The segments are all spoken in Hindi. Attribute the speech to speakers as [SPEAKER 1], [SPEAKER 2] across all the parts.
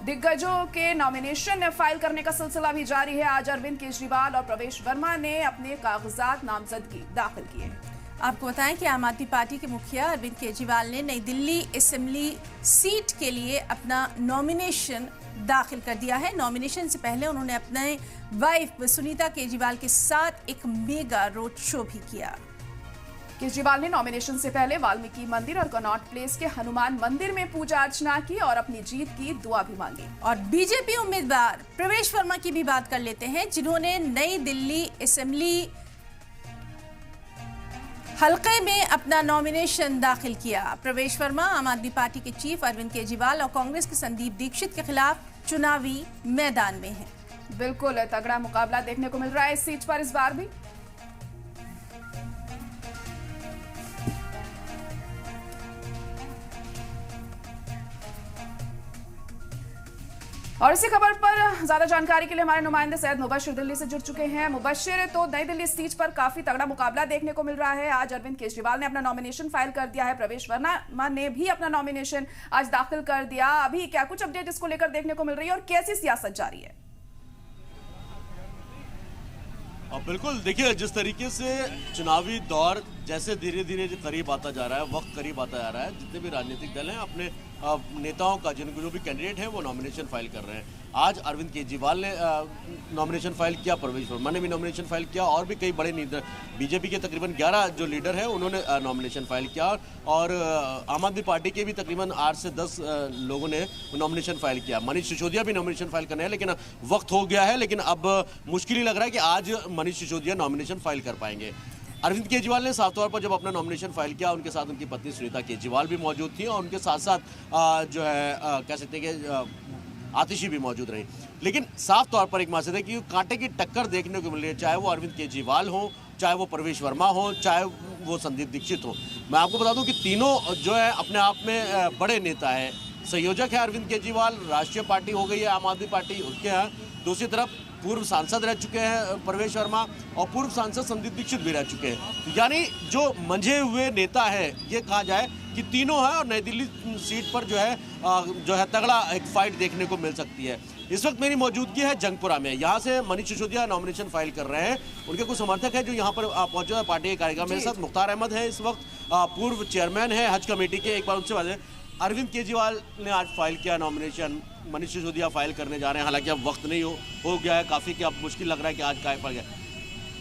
[SPEAKER 1] दिग्गजों के नॉमिनेशन फाइल करने का सिलसिला भी जारी है। आज अरविंद केजरीवाल और प्रवेश वर्मा ने अपने कागजात नामजदगी दाखिल किए।
[SPEAKER 2] आपको बताएं कि आम आदमी पार्टी के मुखिया अरविंद केजरीवाल ने नई दिल्ली असेंबली सीट के लिए अपना नॉमिनेशन दाखिल कर दिया है। नॉमिनेशन से पहले उन्होंने अपने वाइफ सुनीता केजरीवाल के साथ एक मेगा रोड शो भी किया।
[SPEAKER 1] केजरीवाल ने नॉमिनेशन से पहले वाल्मीकि मंदिर और कनॉट प्लेस के हनुमान मंदिर में पूजा अर्चना की और अपनी जीत की दुआ भी मांगी।
[SPEAKER 2] और बीजेपी उम्मीदवार प्रवेश वर्मा की भी बात कर लेते हैं, जिन्होंने नई दिल्ली असेंबली हलके में अपना नॉमिनेशन दाखिल किया। प्रवेश वर्मा आम आदमी पार्टी के चीफ अरविंद केजरीवाल और कांग्रेस के संदीप दीक्षित के खिलाफ चुनावी मैदान में हैं।
[SPEAKER 1] बिल्कुल तगड़ा मुकाबला देखने को मिल रहा है इस सीट पर इस बार भी। और इसी खबर पर ज्यादा जानकारी के लिए हमारे नुमाइंदे सैयद मुबशिर दिल्ली से जुड़ चुके हैं। मुबशिर, तो नई दिल्ली सीट पर काफी तगड़ा मुकाबला देखने को मिल रहा है। आज अरविंद केजरीवाल ने अपना नॉमिनेशन फाइल कर दिया है, प्रवेश वर्मा ने भी अपना नॉमिनेशन आज दाखिल कर दिया। अभी क्या कुछ अपडेट इसको लेकर देखने को मिल रही है और कैसी सियासत जारी है?
[SPEAKER 3] बिल्कुल, देखिए जिस तरीके से चुनावी दौर जैसे धीरे धीरे करीब आता जा रहा है, वक्त करीब आता जा रहा है, जितने भी राजनीतिक दल हैं अपने नेताओं का जो भी कैंडिडेट हैं वो नॉमिनेशन फाइल कर रहे हैं। आज अरविंद केजरीवाल ने नॉमिनेशन फाइल किया, प्रवेश वर्मा ने भी नॉमिनेशन फाइल किया और भी कई बड़े बीजेपी के तकरीबन 11 जो लीडर हैं उन्होंने नॉमिनेशन फाइल किया और आम आदमी पार्टी के भी तकरीबन 8 से 10 लोगों ने नॉमिनेशन फाइल किया। मनीष सिसोदिया भी नॉमिनेशन फाइल करने हैं, लेकिन वक्त हो गया है, लेकिन अब मुश्किल ही लग रहा है कि आज मनीष सिसोदिया नॉमिनेशन फाइल कर पाएंगे। अरविंद केजरीवाल ने साफ तौर पर जब अपना नॉमिनेशन फाइल किया, उनके साथ उनकी पत्नी सुनीता केजरीवाल भी मौजूद थी और उनके साथ साथ जो है कह सकते हैं कि आतिशी भी मौजूद रही। लेकिन साफ तौर पर एक मसला है कि कांटे की टक्कर देखने को मिल रही है, चाहे वो अरविंद केजरीवाल हो, चाहे वो प्रवेश वर्मा हो, चाहे वो संदीप दीक्षित हो। मैं आपको बता दूं कि तीनों जो है अपने आप में बड़े नेता है। संयोजक है अरविंद केजरीवाल, राष्ट्रीय पार्टी हो गई है आम आदमी पार्टी, उसके यहाँ दूसरी तरफ पूर्व सांसद रह चुके हैं प्रवेश वर्मा और पूर्व सांसद संदीप दीक्षित भी रह चुके हैं। यानी जो मंझे हुए नेता है, ये कहा जाए कि तीनों है और नई दिल्ली सीट पर जो है तगड़ा एक फाइट देखने को मिल सकती है। इस वक्त मेरी मौजूदगी है जंगपुरा में। यहाँ से मनीष सिसोदिया नॉमिनेशन फाइल कर रहे हैं, उनके कुछ समर्थक हैं जो यहाँ पर पहुंचे हैं पार्टी के कार्यक्रम। मेरे साथ मुख्तार अहमद है, इस वक्त पूर्व चेयरमैन है हज कमेटी के। एक बार उनसे बात है। अरविंद केजरीवाल ने आज फाइल किया नॉमिनेशन, मनीष सिसोदिया फाइल करने जा रहे हैं, हालांकि अब वक्त नहीं हो गया है काफ़ी, कि अब मुश्किल लग रहा है कि आज काय पड़ गया।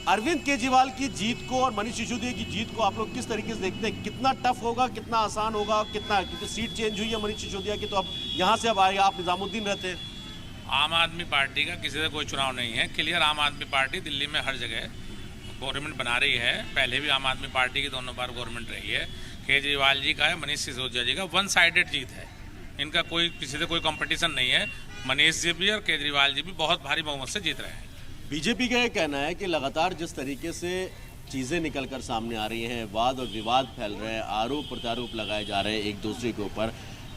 [SPEAKER 3] अरविंद केजरीवाल की जीत को और मनीष सिसोदिया की जीत को आप लोग किस तरीके से देखते हैं? कितना टफ होगा, कितना आसान होगा, कितना, क्योंकि सीट चेंज हुई है मनीष सिसोदिया की, तो अब यहाँ से अब आए, आप निजामुद्दीन रहते हैं।
[SPEAKER 4] आम आदमी पार्टी का किसी से कोई चुनाव नहीं है, क्लियर आम आदमी पार्टी दिल्ली में हर जगह गवर्नमेंट बना रही है। पहले भी आम आदमी पार्टी की दोनों बार गवर्नमेंट रही है। केजरीवाल जी का है, मनीष सिसोदिया जी का वन साइडेड जीत है, इनका कोई किसी से कोई कंपटीशन नहीं है। मनीष जी भी और केजरीवाल जी भी बहुत भारी बहुमत से जीत रहे हैं।
[SPEAKER 3] बीजेपी का ये कहना है कि लगातार जिस तरीके से चीज़ें निकल कर सामने आ रही हैं, वाद और विवाद फैल रहे हैं, आरोप प्रत्यारोप लगाए जा रहे हैं एक दूसरे के ऊपर,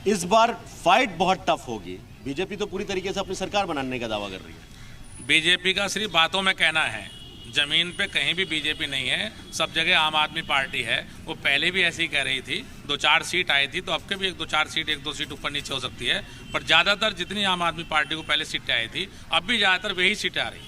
[SPEAKER 3] इस बार फाइट बहुत टफ होगी। बीजेपी तो पूरी तरीके से अपनी सरकार बनाने का दावा कर रही है।
[SPEAKER 4] बीजेपी का सिर्फ बातों में कहना है, जमीन पे कहीं भी बीजेपी नहीं है, सब जगह आम आदमी पार्टी है। वो पहले भी ऐसे ही कह रही थी, 2-4 सीट आई थी, तो अब के भी 1-2-4 सीट 1-2 सीट ऊपर नीचे हो सकती है, पर ज़्यादातर जितनी आम आदमी पार्टी को पहले सीटें आई थी, अब भी ज़्यादातर वही सीटें आ रही हैं।